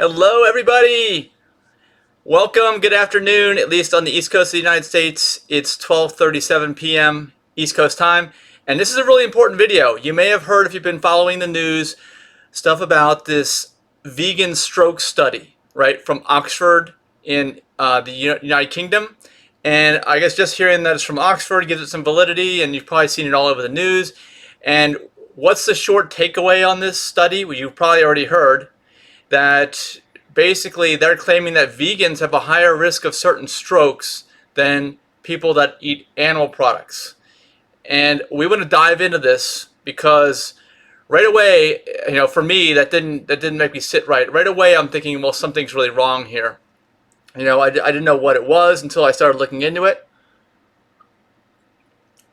Hello, everybody. Welcome. Good afternoon. At least on the East Coast of the United States, it's 12:37 p.m. East Coast time. And this is a really important video. You may have heard, if you've been following the news, stuff about this vegan stroke study, right, from Oxford in the United Kingdom. And I guess just hearing that it's from Oxford gives it some validity, and you've probably seen it all over the news. And what's the short takeaway on this study? Well, you've probably already heard that basically they're claiming that vegans have a higher risk of certain strokes than people that eat animal products. And we want to dive into this because right away, for me, that didn't make me sit right. Right away, I'm thinking, well, something's really wrong here. I didn't know what it was until I started looking into it.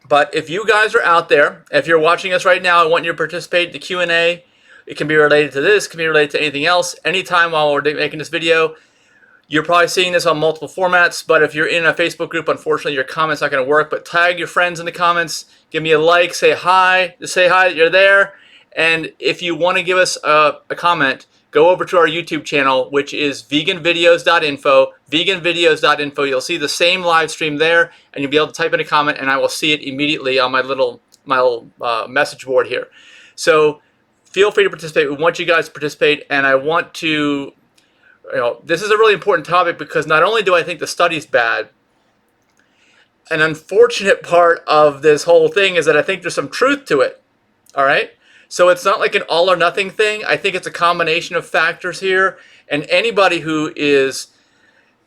But if you guys are out there, if you're watching us right now, I want you to participate in the Q&A. It can be related to this, it can be related to anything else. Anytime while we're making this video, you're probably seeing this on multiple formats, but if you're in a Facebook group, unfortunately your comment's not going to work, but tag your friends in the comments, give me a like, say hi, just say hi that you're there, and if you want to give us a comment, go over to our YouTube channel, which is VeganVideos.info, VeganVideos.info. You'll see the same live stream there, and you'll be able to type in a comment, and I will see it immediately on my little message board here. So feel free to participate. We want you guys to participate, and I want to, this is a really important topic because not only do I think the study's bad, an unfortunate part of this whole thing is that I think there's some truth to it, all right? So it's not like an all or nothing thing. I think it's a combination of factors here, and anybody who is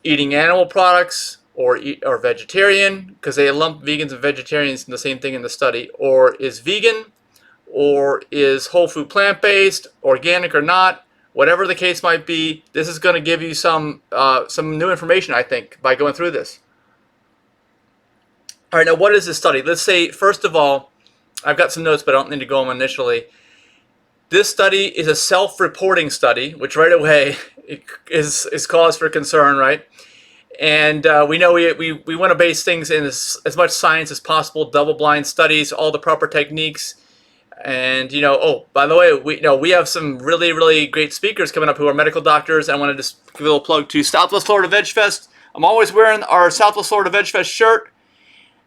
eating animal products or vegetarian, because they lump vegans and vegetarians in the same thing in the study, or is vegan, or is whole food plant-based, organic or not, whatever the case might be, this is going to give you some new information, I think, by going through this. All right, now what is this study? Let's say, first of all, I've got some notes, but I don't need to go on initially. This study is a self-reporting study, which right away is cause for concern, right? And we know we want to base things in as much science as possible, double-blind studies, all the proper techniques. And oh, by the way, we have some really, really great speakers coming up who are medical doctors. I want to just give a little plug to Southwest Florida Veg Fest. I'm always wearing our Southwest Florida Veg Fest shirt.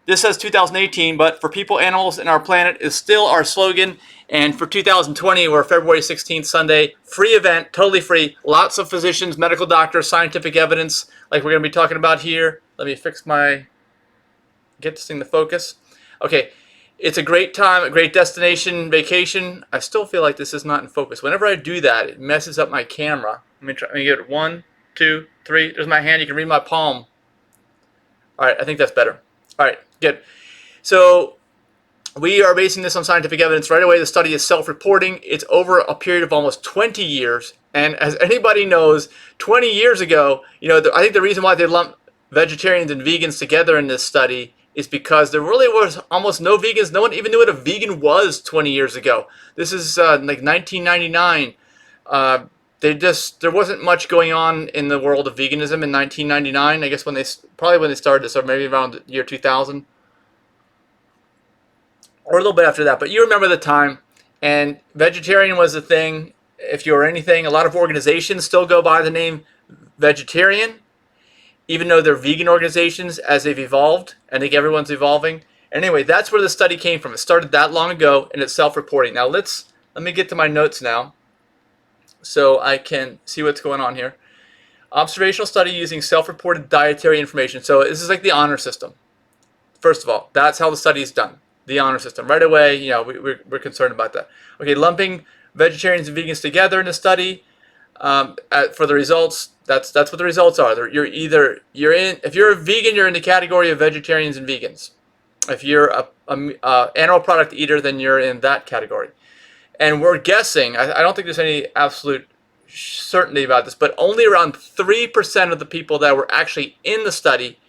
This says 2018, but for people, animals, and our planet is still our slogan. And for 2020, we're February 16th, Sunday, free event, totally free. Lots of physicians, medical doctors, scientific evidence, like we're going to be talking about here. Let me get this thing to focus. Okay. It's a great time, a great destination, vacation. I still feel like this is not in focus. Whenever I do that, it messes up my camera. Let me get it. 1, 2, 3. There's my hand. You can read my palm. All right, I think that's better. All right, good. So we are basing this on scientific evidence. Right away, the study is self-reporting. It's over a period of almost 20 years. And as anybody knows, 20 years ago, I think the reason why they lumped vegetarians and vegans together in this study is because there really was almost no vegans. No one even knew what a vegan was 20 years ago. This is like 1999. There wasn't much going on in the world of veganism in 1999. I guess when they started this, or maybe around the year 2000, or a little bit after that. But you remember the time, and vegetarian was the thing. If you were anything, a lot of organizations still go by the name vegetarian, even though they're vegan organizations as they've evolved. I think everyone's evolving. Anyway, that's where the study came from. It started that long ago, and it's self-reporting. Now let me get to my notes now so I can see what's going on here. Observational study using self-reported dietary information. So this is like the honor system. First of all, that's how the study is done. The honor system. Right away, we're concerned about that. Okay, lumping vegetarians and vegans together in the study for the results. That's what the results are. If you're a vegan, you're in the category of vegetarians and vegans. If you're a animal product eater, then you're in that category. And we're guessing, I don't think there's any absolute certainty about this, but only around 3% of the people that were actually in the study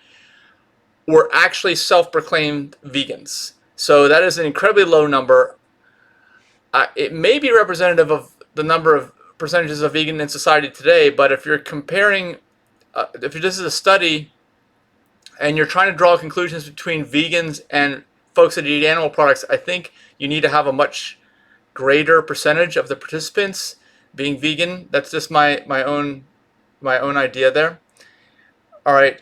were actually self-proclaimed vegans. So that is an incredibly low number. It may be representative of the number of percentages of vegan in society today, but if you're comparing, if this is a study and you're trying to draw conclusions between vegans and folks that eat animal products, I think you need to have a much greater percentage of the participants being vegan. That's just my own idea there. All right.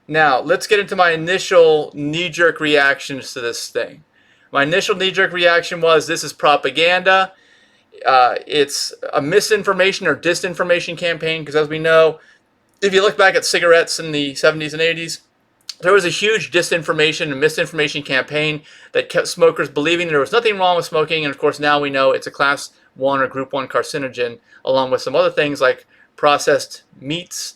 Now, let's get into my initial knee-jerk reactions to this thing. My initial knee-jerk reaction was, this is propaganda. It's a misinformation or disinformation campaign, because as we know, if you look back at cigarettes in the 70s and 80s, there was a huge disinformation and misinformation campaign that kept smokers believing there was nothing wrong with smoking, and of course now we know it's a class 1 or group 1 carcinogen, along with some other things like processed meats,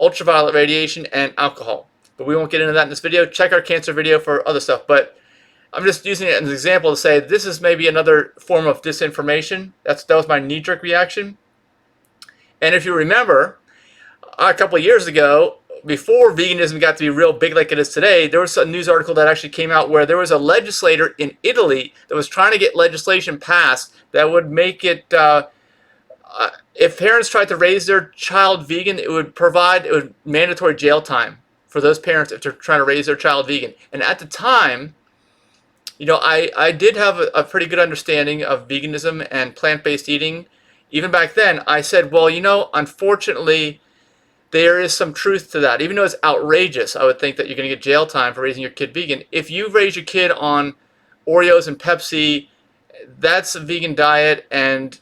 ultraviolet radiation, and alcohol. But we won't get into that in this video. Check our cancer video for other stuff. But I'm just using it as an example to say this is maybe another form of disinformation. That was my knee-jerk reaction. And if you remember, a couple of years ago, before veganism got to be real big like it is today, there was a news article that actually came out where there was a legislator in Italy that was trying to get legislation passed that would make it, if parents tried to raise their child vegan, it would mandatory jail time for those parents if they're trying to raise their child vegan. And at the time, you know, I did have a pretty good understanding of veganism and plant-based eating. Even back then, I said, well, you know, unfortunately, there is some truth to that. Even though it's outrageous, I would think that you're going to get jail time for raising your kid vegan. If you raise your kid on Oreos and Pepsi, that's a vegan diet, and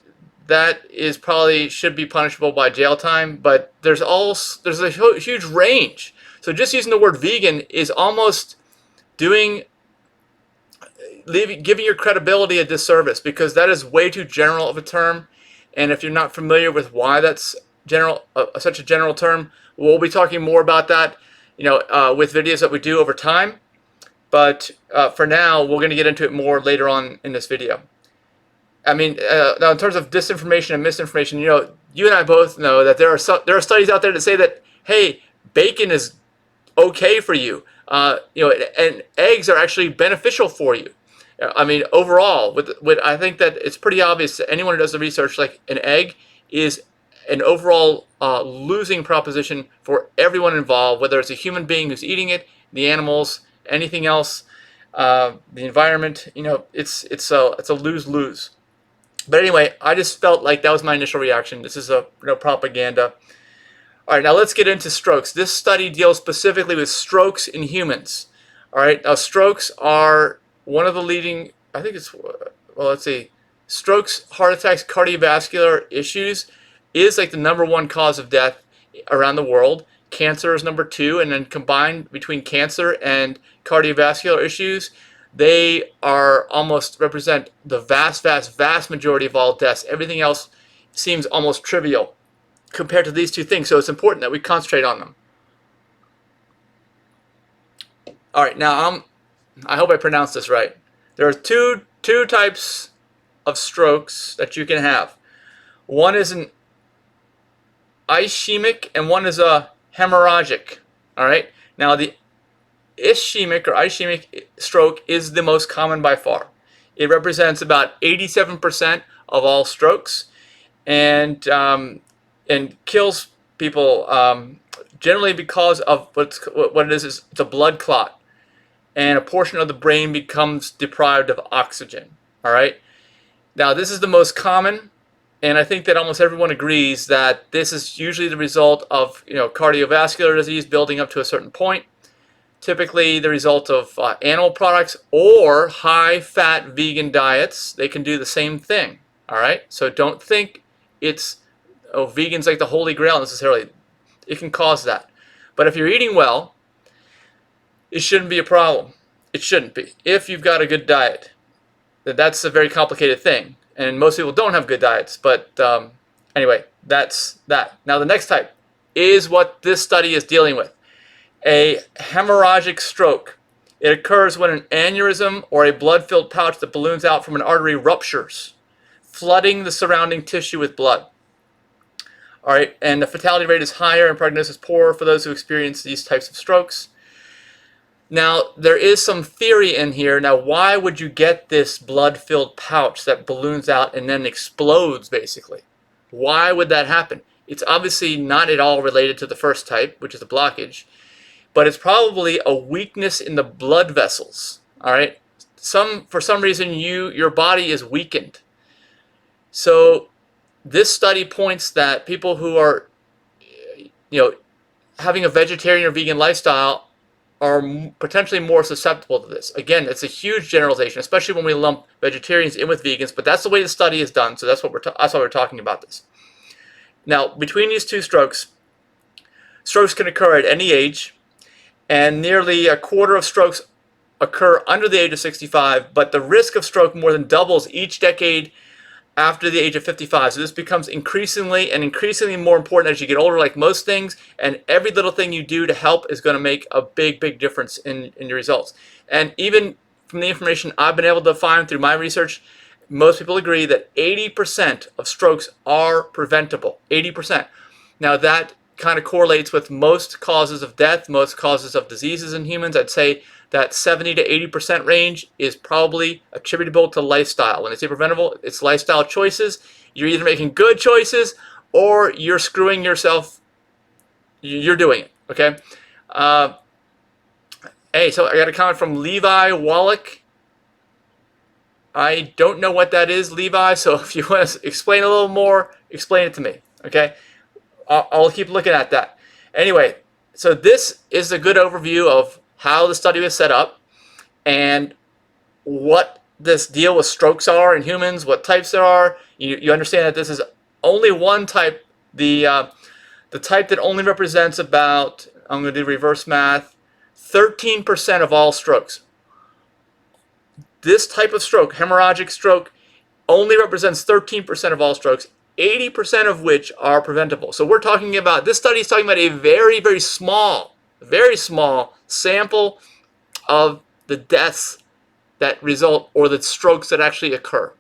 that is probably should be punishable by jail time. But there's a huge range. So just using the word vegan is almost giving your credibility a disservice, because that is way too general of a term. And if you're not familiar with why that's such a general term, we'll be talking more about that, you know, with videos that we do over time. But for now, we're going to get into it more later on in this video. I mean, now in terms of disinformation and misinformation, you know, you and I both know that there are studies out there that say that, hey, bacon is okay for you. You know, and eggs are actually beneficial for you. I mean, overall, I think that it's pretty obvious to anyone who does the research, like an egg is an overall losing proposition for everyone involved, whether it's a human being who's eating it, the animals, anything else, the environment. You know, it's a lose-lose. But anyway, I just felt like that was my initial reaction. This is propaganda. All right, now let's get into strokes. This study deals specifically with strokes in humans. All right, now strokes are one of the leading, I think it's, well, let's see, strokes, heart attacks, cardiovascular issues is like the #1 cause of death around the world. Cancer is #2, and then combined between cancer and cardiovascular issues, they represent the vast majority of all deaths. Everything else seems almost trivial compared to these two things, so it's important that we concentrate on them. All right, now I hope I pronounced this right. There are two types of strokes that you can have. One is an ischemic and one is a hemorrhagic. All right. Now the ischemic stroke is the most common by far. It represents about 87% of all strokes, and kills people generally because of what it is it's a blood clot, and a portion of the brain becomes deprived of oxygen. All right. Now this is the most common. And I think that almost everyone agrees that this is usually the result of, you know, cardiovascular disease building up to a certain point. Typically the result of animal products or high-fat vegan diets. They can do the same thing. All right, so don't think it's vegan's like the holy grail necessarily. It can cause that, but if you're eating well, it shouldn't be a problem. It shouldn't be if you've got a good diet. That's a very complicated thing. And most people don't have good diets. But anyway, that's that. Now the next type is what this study is dealing with. A hemorrhagic stroke. It occurs when an aneurysm or a blood-filled pouch that balloons out from an artery ruptures, flooding the surrounding tissue with blood. All right, and the fatality rate is higher and prognosis poorer for those who experience these types of strokes. Now, there is some theory in here. Now, why would you get this blood-filled pouch that balloons out and then explodes, basically? Why would that happen? It's obviously not at all related to the first type, which is a blockage, but it's probably a weakness in the blood vessels, all right? For some reason, your body is weakened. So this study points that people who are, having a vegetarian or vegan lifestyle are potentially more susceptible to this. Again, it's a huge generalization, especially when we lump vegetarians in with vegans, but that's the way the study is done, so that's why we're talking about this. Now, between these two strokes can occur at any age, and nearly a quarter of strokes occur under the age of 65, but the risk of stroke more than doubles each decade after the age of 55. So this becomes increasingly more important as you get older, like most things, and every little thing you do to help is going to make a big difference in your results. And even from the information I've been able to find through my research, most people agree that 80% of strokes are preventable. 80%. Now that kind of correlates with most causes of death, most causes of diseases in humans. I'd say that 70 to 80% range is probably attributable to lifestyle. When I say preventable, it's lifestyle choices. You're either making good choices or you're screwing yourself. You're doing it, okay? Hey, so I got a comment from Levi Wallach. I don't know what that is, Levi, so if you want to explain a little more, explain it to me, okay? I'll keep looking at that. Anyway, so this is a good overview of how the study was set up and what this deal with strokes are in humans, what types there are. You understand that this is only one type, the type that only represents about, I'm going to do reverse math, 13% of all strokes. This type of stroke, hemorrhagic stroke, only represents 13% of all strokes, 80% of which are preventable. So we're talking about, this study is talking about a very small sample of the deaths that result, or the strokes that actually occur.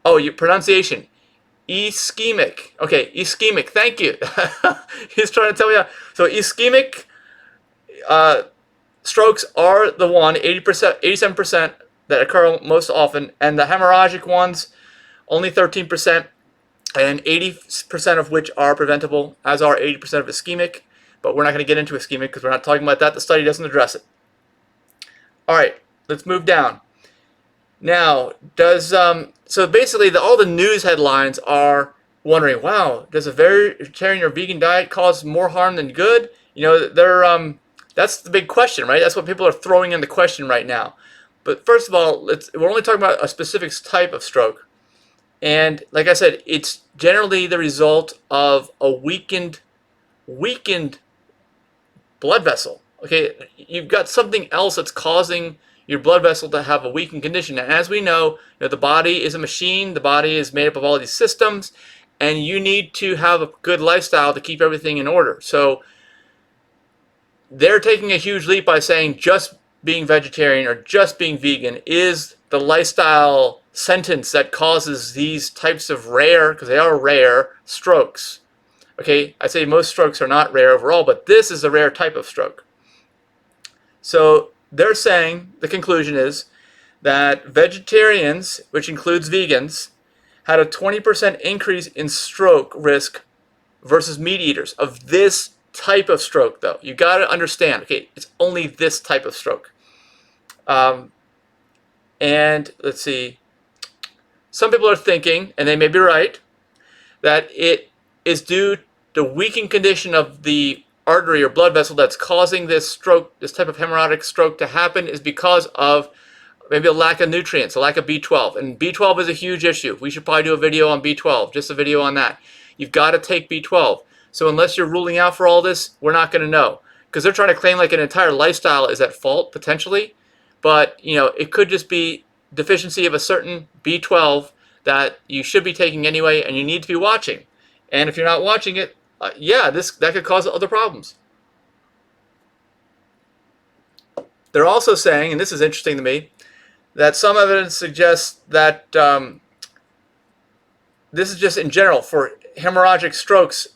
Oh, your pronunciation, ischemic. Okay, ischemic, thank you. He's trying to tell me how. So ischemic strokes are the 80%, 87% that occur most often, and the hemorrhagic ones, only 13%, and 80% of which are preventable, as are 80% of ischemic. But we're not going to get into ischemic because we're not talking about that. The study doesn't address it. All right, let's move down. Now, so basically all the news headlines are wondering, wow, does a vegetarian or vegan diet cause more harm than good? That's the big question, right? That's what people are throwing in the question right now. But first of all, we're only talking about a specific type of stroke. And like I said, it's generally the result of a weakened blood vessel. Okay, you've got something else that's causing your blood vessel to have a weakened condition. And as we know, the body is a machine. The body is made up of all these systems, and you need to have a good lifestyle to keep everything in order. So they're taking a huge leap by saying just being vegetarian or just being vegan is the lifestyle sentence that causes these types of rare, because they are rare, strokes. Okay, I say most strokes are not rare overall, but this is a rare type of stroke. So they're saying, the conclusion is that vegetarians, which includes vegans, had a 20% increase in stroke risk versus meat eaters of this type of stroke, though. You got to understand, okay, it's only this type of stroke. And let's see, some people are thinking, and they may be right, that it is due to weakened condition of the artery or blood vessel that's causing this stroke, this type of hemorrhagic stroke to happen, is because of maybe a lack of nutrients, a lack of B12. And B12 is a huge issue. We should probably do a video on B12, just a video on that. You've got to take B12. So unless you're ruling out for all this, we're not going to know. Because they're trying to claim like an entire lifestyle is at fault, potentially. But, it could just be deficiency of a certain B12 that you should be taking anyway, and you need to be watching. And if you're not watching it, that could cause other problems. They're also saying, and this is interesting to me, that some evidence suggests that this is just in general for hemorrhagic strokes,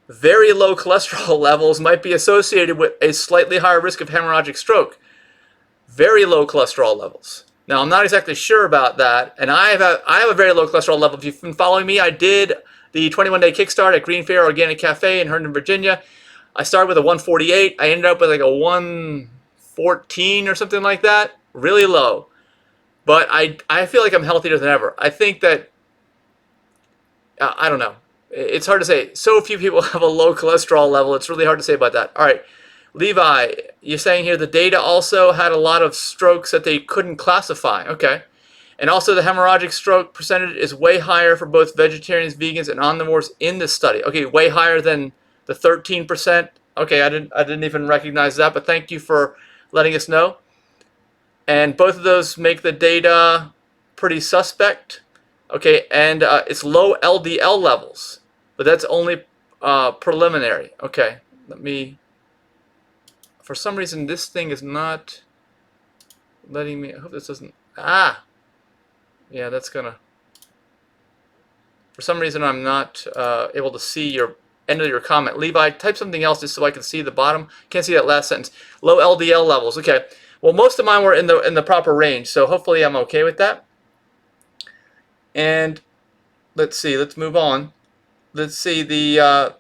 very low cholesterol levels might be associated with a slightly higher risk of hemorrhagic stroke. Very low cholesterol levels. Now, I'm not exactly sure about that, and I have a very low cholesterol level. If you've been following me, I did the 21-day kickstart at Green Fair Organic Cafe in Herndon, Virginia. I started with a 148. I ended up with like a 114 or something like that. Really low. But I feel like I'm healthier than ever. I think that I don't know. It's hard to say. So few people have a low cholesterol level. It's really hard to say about that. All right, Levi, you're saying here the data also had a lot of strokes that they couldn't classify. Okay. And also the hemorrhagic stroke percentage is way higher for both vegetarians, vegans, and omnivores in this study. Okay, way higher than the 13%. Okay, I didn't even recognize that, but thank you for letting us know. And both of those make the data pretty suspect. Okay, and it's low LDL levels, but that's only preliminary. Okay, let me. For some reason, this thing is not letting me. I hope this doesn't. Yeah, that's gonna. For some reason, I'm not able to see your end of your comment. Levi, type something else just so I can see the bottom. Can't see that last sentence. Low LDL levels. Okay. Well, most of mine were in the proper range, so hopefully I'm okay with that. And let's see. Let's move on. Let's see the.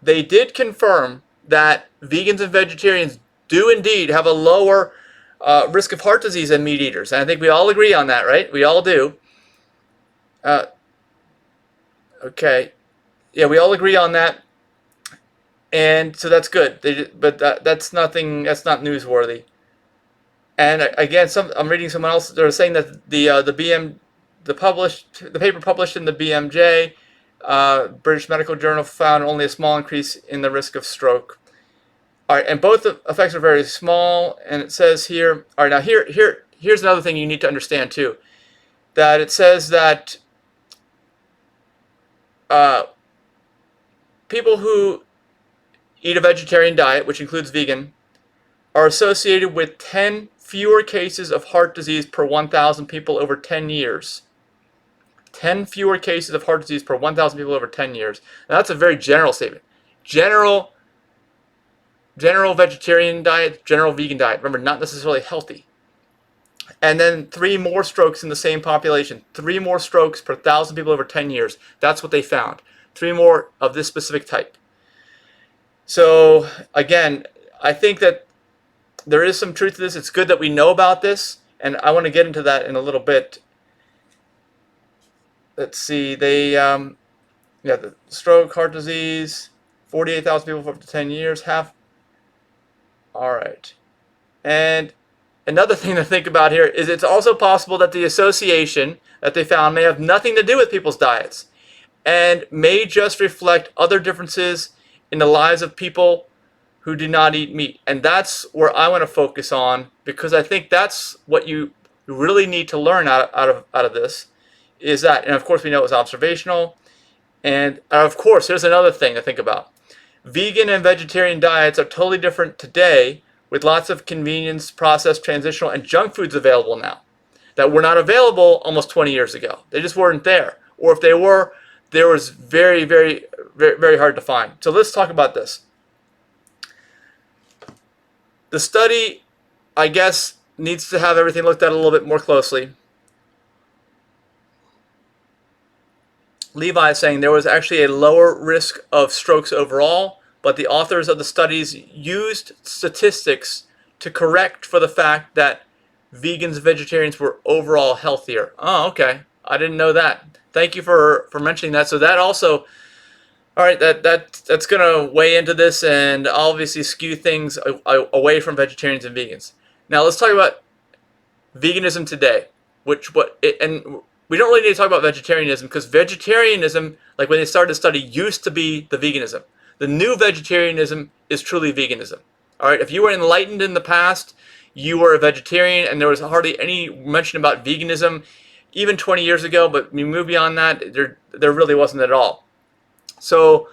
They did confirm that vegans and vegetarians do indeed have a lower risk of heart disease than meat eaters. And I think we all agree on that, right? We all do. Okay. Yeah, we all agree on that. And so that's good. But that's nothing. That's not newsworthy. And again, I'm reading someone else. They're saying that the paper published in the BMJ, British Medical Journal, found only a small increase in the risk of stroke. All right, and both effects are very small. And it says here. All right, now here's another thing you need to understand too. That it says that people who eat a vegetarian diet, which includes vegan, are associated with 10 fewer cases of heart disease per 1,000 people over 10 years. 10 fewer cases of heart disease per 1,000 people over 10 years. Now that's a very general statement. General vegetarian diet, general vegan diet. Remember, not necessarily healthy. And then 3 more strokes in the same population. 3 more strokes per 1,000 people over 10 years. That's what they found. 3 more of this specific type. So again, I think that there is some truth to this. It's good that we know about this, and I want to get into that in a little bit. Let's see. The stroke, heart disease, 48,000 people for up to 10 years. Half. All right. And another thing to think about here is it's also possible that the association that they found may have nothing to do with people's diets and may just reflect other differences in the lives of people who do not eat meat. And that's where I want to focus on, because I think that's what you really need to learn out of this, is that, and of course we know it was observational, and of course here's another thing to think about. Vegan and vegetarian diets are totally different today, with lots of convenience, processed, transitional, and junk foods available now that were not available almost 20 years ago. They just weren't there. Or if they were, there was very, very, very, very hard to find. So let's talk about this. The study, I guess, needs to have everything looked at a little bit more closely. Levi is saying there was actually a lower risk of strokes overall, but the authors of the studies used statistics to correct for the fact that vegans and vegetarians were overall healthier. Oh, okay. I didn't know that. Thank you for mentioning that. So that also, all right, that's going to weigh into this and obviously skew things away from vegetarians and vegans. Now let's talk about veganism today, and we don't really need to talk about vegetarianism, because vegetarianism, like when they started the study, used to be the veganism. The new vegetarianism is truly veganism. All right, if you were enlightened in the past, you were a vegetarian, and there was hardly any mention about veganism, even 20 years ago. But we move beyond that, there really wasn't at all. So,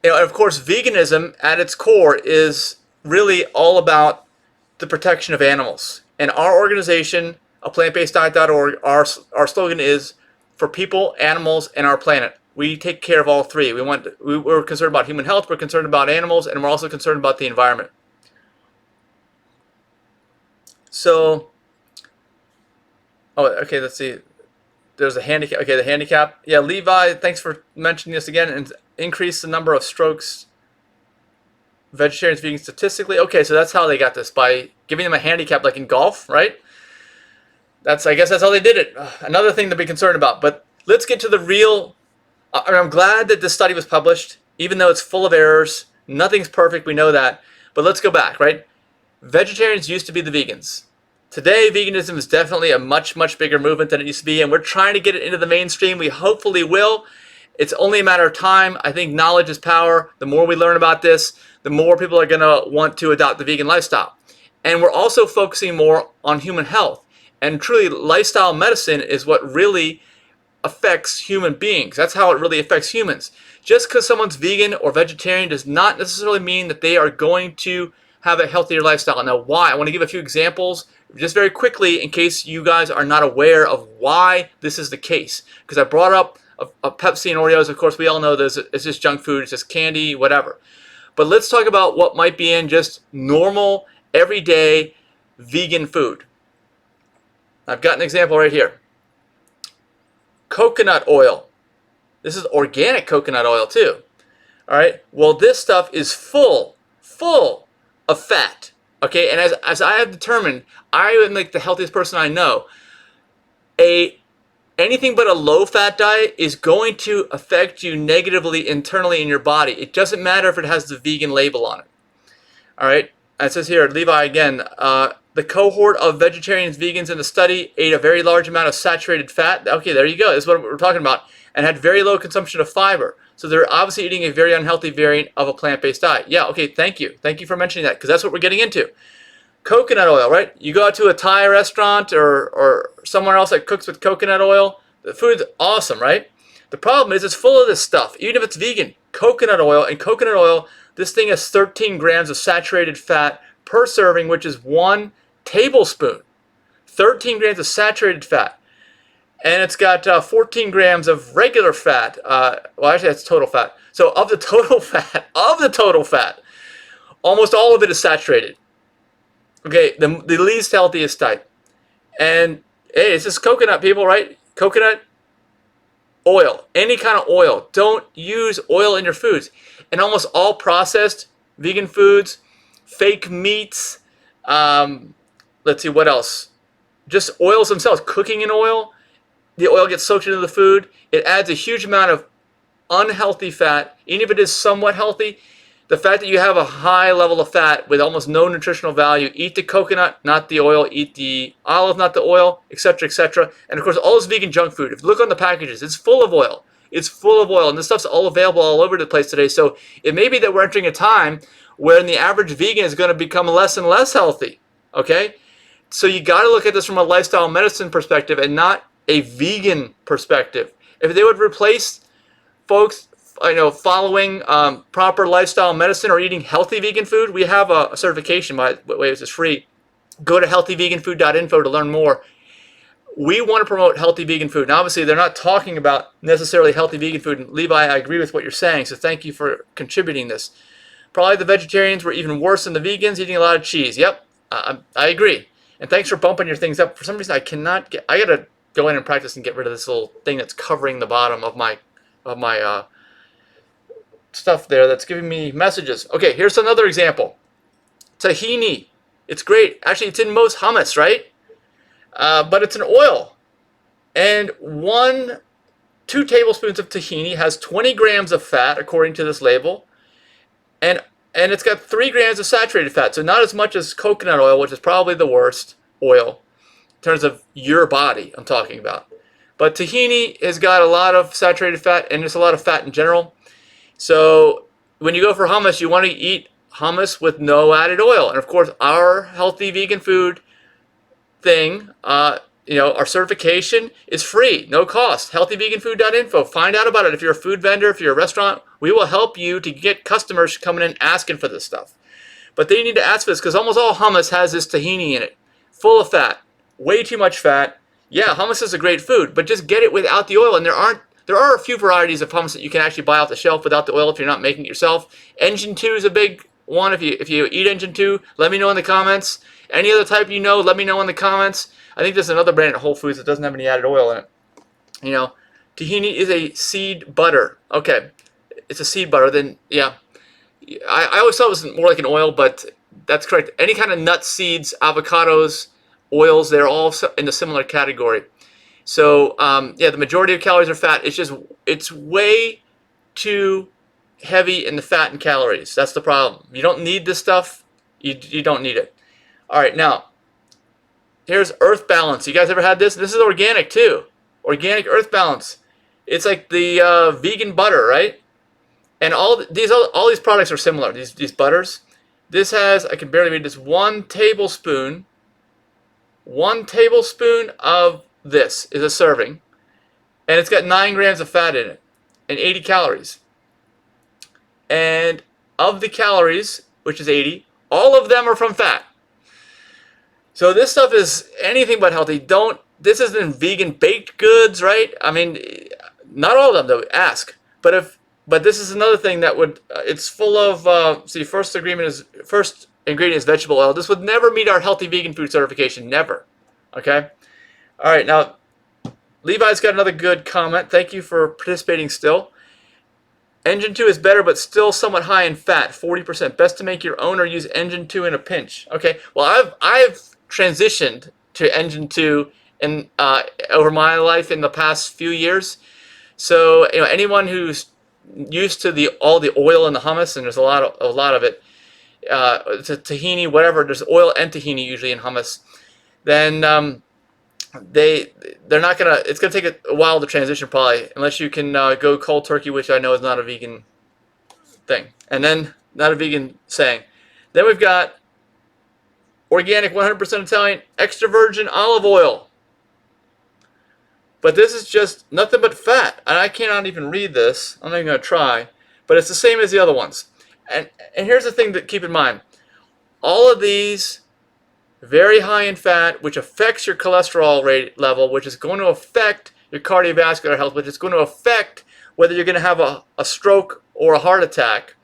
and of course, veganism at its core is really all about the protection of animals. And our organization, plantbaseddiet.org, our slogan is for people, animals, and our planet. We take care of all three. We're concerned about human health, we're concerned about animals, and we're also concerned about the environment. So, okay, let's see. There's a handicap. Okay, the handicap. Yeah, Levi, thanks for mentioning this again. And increase the number of strokes vegetarians, vegans statistically. Okay, so that's how they got this, by giving them a handicap, like in golf, right? I guess that's how they did it. Another thing to be concerned about. But let's get to the real. I'm glad that this study was published, even though it's full of errors. Nothing's perfect, we know that. But let's go back, right? Vegetarians used to be the vegans. Today, veganism is definitely a much, much bigger movement than it used to be, and we're trying to get it into the mainstream. We hopefully will. It's only a matter of time. I think knowledge is power. The more we learn about this, the more people are going to want to adopt the vegan lifestyle. And we're also focusing more on human health. And truly, lifestyle medicine is what really affects human beings. That's how it really affects humans. Just because someone's vegan or vegetarian does not necessarily mean that they are going to have a healthier lifestyle. Now, why? I want to give a few examples just very quickly in case you guys are not aware of why this is the case. Because I brought up a Pepsi and Oreos. Of course, we all know this. It's just junk food. It's just candy, whatever. But let's talk about what might be in just normal, everyday vegan food. I've got an example right here. Coconut oil. This is organic coconut oil too. All right. Well, this stuff is full of fat. Okay. And as I have determined, I am like the healthiest person I know. Anything but a low-fat diet is going to affect you negatively internally in your body. It doesn't matter if it has the vegan label on it. All right. It says here, Levi again, the cohort of vegetarians, vegans in the study ate a very large amount of saturated fat. Okay, there you go. This is what we're talking about. And had very low consumption of fiber. So they're obviously eating a very unhealthy variant of a plant-based diet. Yeah, okay, thank you. Thank you for mentioning that, because that's what we're getting into. Coconut oil, right? You go out to a Thai restaurant or somewhere else that cooks with coconut oil. The food's awesome, right? The problem is it's full of this stuff. Even if it's vegan, coconut oil, this thing has 13 grams of saturated fat per serving, which is 1 tablespoon. 13 grams of saturated fat. And it's got 14 grams of regular fat. Well, actually, that's total fat. So of the total fat, almost all of it is saturated. Okay, the least healthiest type. And hey, it's just coconut, people, right? Coconut oil, any kind of oil. Don't use oil in your foods. And almost all processed vegan foods, fake meats, let's see, what else? Just oils themselves, cooking in oil. The oil gets soaked into the food. It adds a huge amount of unhealthy fat. Even if it is somewhat healthy, the fact that you have a high level of fat with almost no nutritional value, eat the coconut, not the oil, eat the olive, not the oil, etc., etc. And of course, all this vegan junk food, if you look on the packages, it's full of oil. It's full of oil, and this stuff's all available all over the place today. So it may be that we're entering a time where the average vegan is going to become less and less healthy, okay? So you got to look at this from a lifestyle medicine perspective and not a vegan perspective. If they would replace folks following proper lifestyle medicine or eating healthy vegan food, we have a certification, by the way, this is free. Go to healthyveganfood.info to learn more. We want to promote healthy vegan food. Now, obviously, they're not talking about necessarily healthy vegan food. And Levi, I agree with what you're saying, so thank you for contributing this. Probably the vegetarians were even worse than the vegans, eating a lot of cheese. Yep, I agree. And thanks for bumping your things up. For some reason, I got to go in and practice and get rid of this little thing that's covering the bottom of my stuff there that's giving me messages. Okay, here's another example. Tahini. It's great. Actually, it's in most hummus, right? But it's an oil. And 2 tablespoons of tahini has 20 grams of fat, according to this label. And it's got 3 grams of saturated fat. So not as much as coconut oil, which is probably the worst oil in terms of your body I'm talking about. But tahini has got a lot of saturated fat and just a lot of fat in general. So when you go for hummus, you want to eat hummus with no added oil. And of course, our healthy vegan food thing, our certification is free, no cost. Healthyveganfood.info. Find out about it. If you're a food vendor, if you're a restaurant, we will help you to get customers coming in asking for this stuff. But they need to ask for this because almost all hummus has this tahini in it, full of fat, way too much fat. Yeah, hummus is a great food, but just get it without the oil. And there are a few varieties of hummus that you can actually buy off the shelf without the oil if you're not making it yourself. Engine 2 is a big one. If you eat Engine 2, let me know in the comments. Any other type let me know in the comments. I think there's another brand at Whole Foods that doesn't have any added oil in it. Tahini is a seed butter. Okay, it's a seed butter. Then, yeah. I always thought it was more like an oil, but that's correct. Any kind of nuts, seeds, avocados, oils, they're all in a similar category. So yeah, the majority of calories are fat. It's way too heavy in the fat and calories. That's the problem. You don't need this stuff. You don't need it. All right, now here's Earth Balance. You guys ever had this? This is organic too. Organic Earth Balance. It's like the vegan butter, right? And all these products are similar. These butters. This has, I can barely read this, 1 tablespoon. 1 tablespoon of this is a serving, and it's got 9 grams of fat in it and 80 calories. And of the calories, which is 80, all of them are from fat. So this stuff is anything but healthy. This isn't vegan baked goods, right? I mean, not all of them though. Ask. But this is another thing that would. It's full of. See, first ingredient is vegetable oil. This would never meet our healthy vegan food certification. Never. Okay. All right. Now, Levi's got another good comment. Thank you for participating still. Engine 2 is better, but still somewhat high in fat, 40%. Best to make your own or use Engine 2 in a pinch. Okay. Well, I've transitioned to Engine 2 in over my life in the past few years. So anyone who's used to all the oil in the hummus, and there's a lot of it, tahini, whatever. There's oil and tahini usually in hummus. Then they're not gonna. It's gonna take a while to transition probably, unless you can go cold turkey, which I know is not a vegan thing, and then not a vegan saying. Then we've got organic, 100% Italian, extra virgin olive oil. But this is just nothing but fat. And I cannot even read this. I'm not even going to try. But it's the same as the other ones. And here's the thing to keep in mind. All of these, very high in fat, which affects your cholesterol rate level, which is going to affect your cardiovascular health, which is going to affect whether you're going to have a stroke or a heart attack.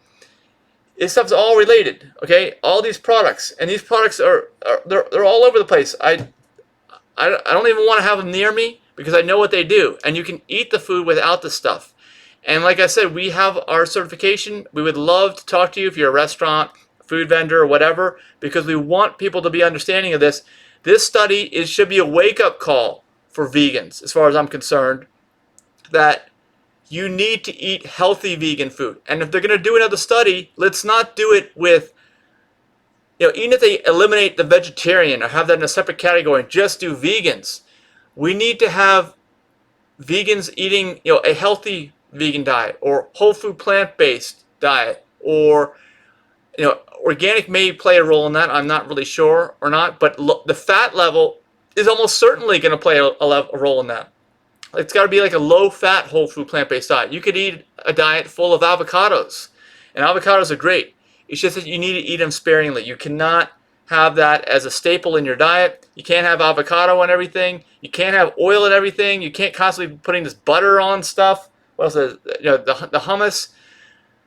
This stuff's all related, okay? All these products. And these products they're all over the place. I don't even want to have them near me, because I know what they do. And you can eat the food without the stuff. And like I said, we have our certification. We would love to talk to you if you're a restaurant, food vendor, or whatever, because we want people to be understanding of this. This study should be a wake-up call for vegans, as far as I'm concerned, that you need to eat healthy vegan food. And if they're going to do another study, let's not do it with, even if they eliminate the vegetarian or have that in a separate category and just do vegans. We need to have vegans eating, a healthy vegan diet, or whole food plant-based diet, or organic may play a role in that. I'm not really sure or not, but the fat level is almost certainly going to play a role in that. It's got to be like a low-fat whole food plant-based diet. You could eat a diet full of avocados, and avocados are great. It's just that you need to eat them sparingly. You cannot have that as a staple in your diet. You can't have avocado on everything. You can't have oil in everything. You can't constantly be putting this butter on stuff. What else is the hummus?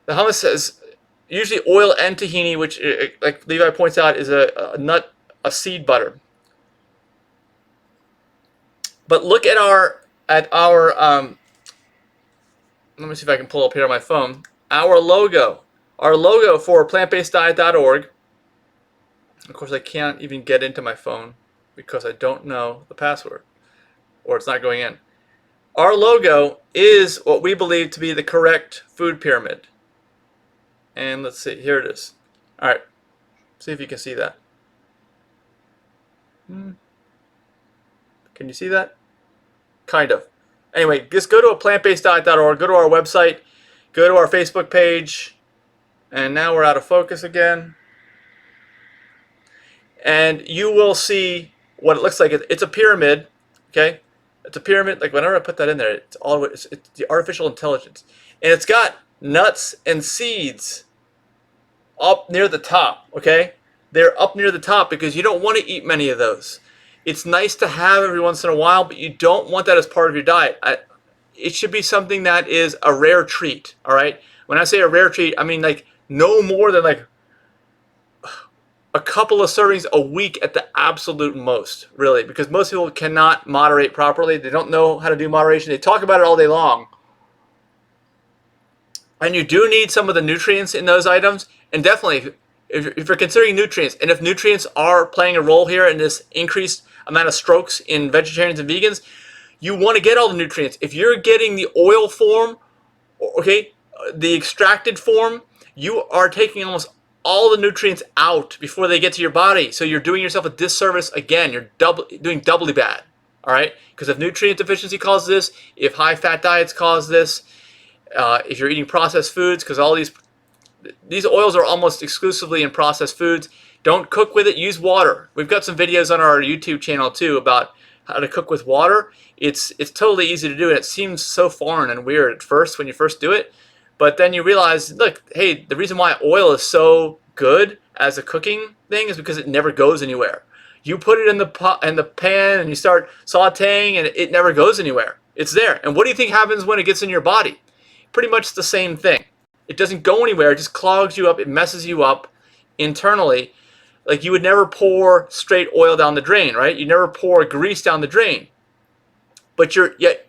The hummus has usually oil and tahini, which, like Levi points out, is a seed butter. But look at our let me see if I can pull up here on my phone. Our logo for plantbaseddiet.org. Of course, I can't even get into my phone because I don't know the password, or it's not going in. Our logo is what we believe to be the correct food pyramid. And let's see, here it is. All right, see if you can see that. Can you see that? Kind of. Anyway, just go to plantbaseddiet.org, go to our website, go to our Facebook page, and now we're out of focus again. And you will see what it looks like. It's a pyramid, okay? It's a pyramid. Like whenever I put that in there, it's the artificial intelligence, and it's got nuts and seeds up near the top. Okay, they're up near the top because you don't want to eat many of those. It's nice to have every once in a while, but you don't want that as part of your diet. It should be something that is a rare treat. All right. When I say a rare treat, I mean like no more than like a couple of servings a week at the absolute most, really, because most people cannot moderate properly. They don't know how to do moderation. They talk about it all day long. And you do need some of the nutrients in those items. And definitely, if you're considering nutrients, and if nutrients are playing a role here in this increased amount of strokes in vegetarians and vegans, you want to get all the nutrients. If you're getting the oil form, okay, the extracted form, you are taking almost all the nutrients out before they get to your body. So you're doing yourself a disservice again. You're doing doubly bad. All right, because if nutrient deficiency causes this, if high fat diets cause this, if you're eating processed foods, because all these oils are almost exclusively in processed foods. Don't cook with it. Use water. We've got some videos on our YouTube channel too about how to cook with water. It's totally easy to do, and it seems so foreign and weird at first when you first do it. But then you realize, look, hey, the reason why oil is so good as a cooking thing is because it never goes anywhere. You put it in the pot, in the pan, and you start sautéing, and it never goes anywhere. It's there. And what do you think happens when it gets in your body? Pretty much the same thing. It doesn't go anywhere. It just clogs you up. It messes you up internally. Like you would never pour straight oil down the drain, right? You never pour grease down the drain. But yet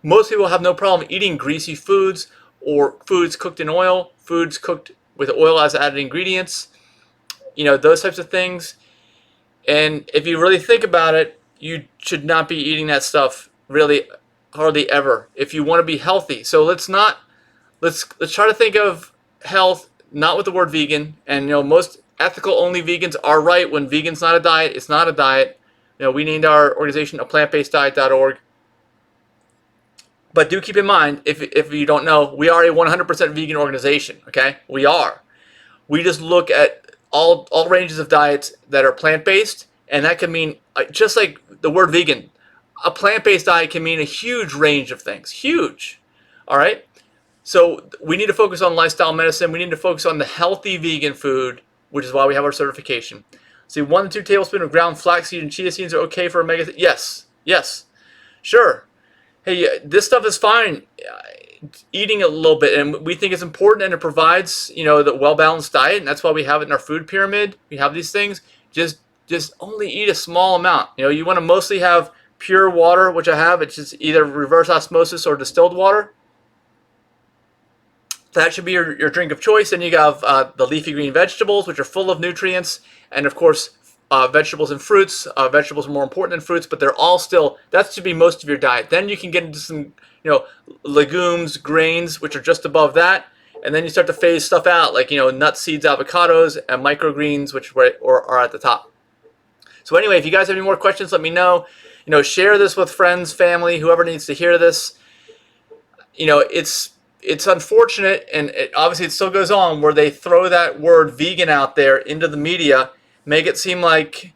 most people have no problem eating greasy foods or foods cooked in oil, foods cooked with oil as added ingredients, those types of things. And if you really think about it, you should not be eating that stuff really hardly ever if you want to be healthy. So let's try to think of health not with the word vegan. And most ethical only vegans are right. When vegan's not a diet, it's not a diet. We named our organization a plantbaseddiet.org. But do keep in mind, if you don't know, we are a 100% vegan organization. Okay, we are. We just look at all ranges of diets that are plant-based, and that can mean, just like the word vegan, a plant-based diet can mean a huge range of things. Huge. All right? So we need to focus on lifestyle medicine. We need to focus on the healthy vegan food, which is why we have our certification. See, 1 to 2 tablespoons of ground flaxseed and chia seeds are okay for omega. Yes. Sure. Hey, this stuff is fine. Eating a little bit, and we think it's important, and it provides, the well-balanced diet, and that's why we have it in our food pyramid. We have these things. Just only eat a small amount. You want to mostly have pure water, which I have. It's just either reverse osmosis or distilled water. That should be your drink of choice. And you have the leafy green vegetables, which are full of nutrients, and of course vegetables and fruits. Vegetables are more important than fruits, but they're all still, that should be most of your diet. Then you can get into some legumes, grains, which are just above that, and then you start to phase stuff out, like nuts, seeds, avocados, and microgreens, which are at the top. So anyway, if you guys have any more questions, let me know. Share this with friends, family, whoever needs to hear this. It's unfortunate, and obviously it still goes on, where they throw that word vegan out there into the media, make it seem like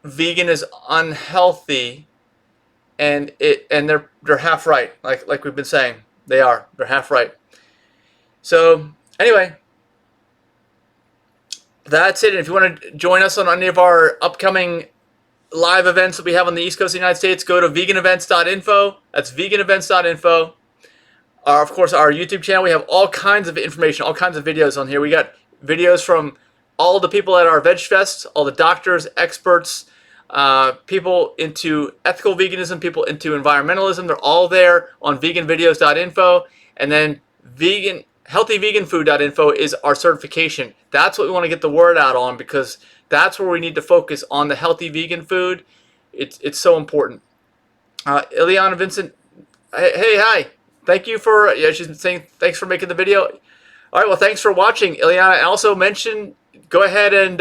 vegan is unhealthy. And they're half right, like we've been saying. They're half right. So anyway, that's it. And if you want to join us on any of our upcoming live events that we have on the East Coast of the United States, go to VeganVideos.info. That's VeganVideos.info. Of course, our YouTube channel. We have all kinds of information, all kinds of videos on here. We got videos from all the people at our Veg Fest, all the doctors, experts, people into ethical veganism, people into environmentalism. They're all there on VeganVideos.info. And then healthyveganfood.info is our certification. That's what we want to get the word out on, because that's where we need to focus on the healthy vegan food. It's so important. Ileana Vincent, hey, hi. Thank you for, she's saying thanks for making the video. All right, well, thanks for watching. Ileana, I also mentioned, go ahead and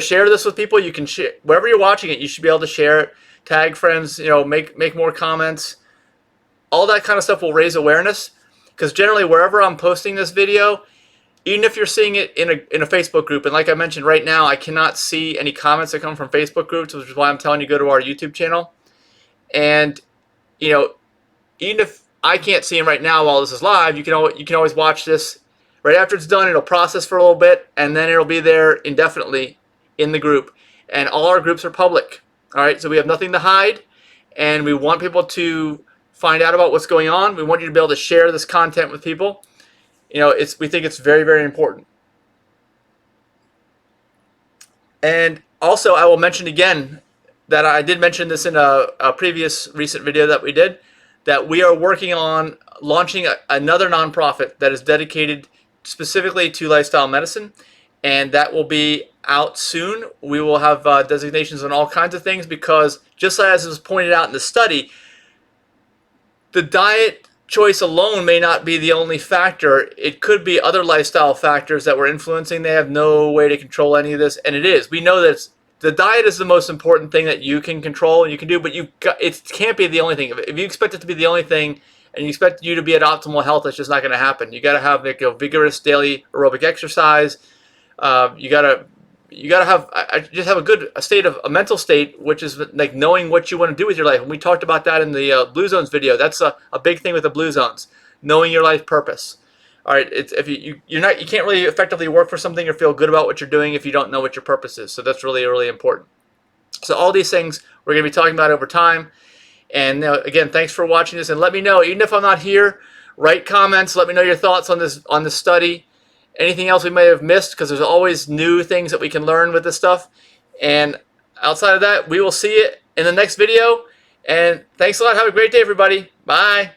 share this with people. You can share wherever you're watching it. You should be able to share it, tag friends, make more comments. All that kind of stuff will raise awareness, because generally wherever I'm posting this video, even if you're seeing it in a Facebook group, and like I mentioned right now, I cannot see any comments that come from Facebook groups, which is why I'm telling you go to our YouTube channel. And even if I can't see them right now while this is live, you can always watch this. Right after it's done, it'll process for a little bit, and then it'll be there indefinitely in the group. And all our groups are public. All right, so we have nothing to hide, and we want people to find out about what's going on. We want you to be able to share this content with people. We think it's very, very important. And also, I will mention again that I did mention this in a previous recent video that we did, that we are working on launching another nonprofit that is dedicated specifically to lifestyle medicine. and that will be out soon. We will have designations on all kinds of things because, just as was pointed out in the study, the diet choice alone may not be the only factor. It could be other lifestyle factors that we're influencing. They have no way to control any of this, and it is. We know that the diet is the most important thing that you can control and you can do, but it can't be the only thing. If you expect it to be the only thing and you expect you to be at optimal health, that's just not going to happen. You got to have like a vigorous daily aerobic exercise. You gotta have just have a mental state, which is like knowing what you want to do with your life. And we talked about that in the Blue Zones video. That's a big thing with the Blue Zones, knowing your life purpose. All right, if you can't really effectively work for something or feel good about what you're doing if you don't know what your purpose is. So that's really, really important. So all these things we're going to be talking about over time. And again, thanks for watching this. And let me know, even if I'm not here, write comments. Let me know your thoughts on this study. Anything else we may have missed, because there's always new things that we can learn with this stuff. And outside of that, we will see you in the next video. And thanks a lot. Have a great day, everybody. Bye.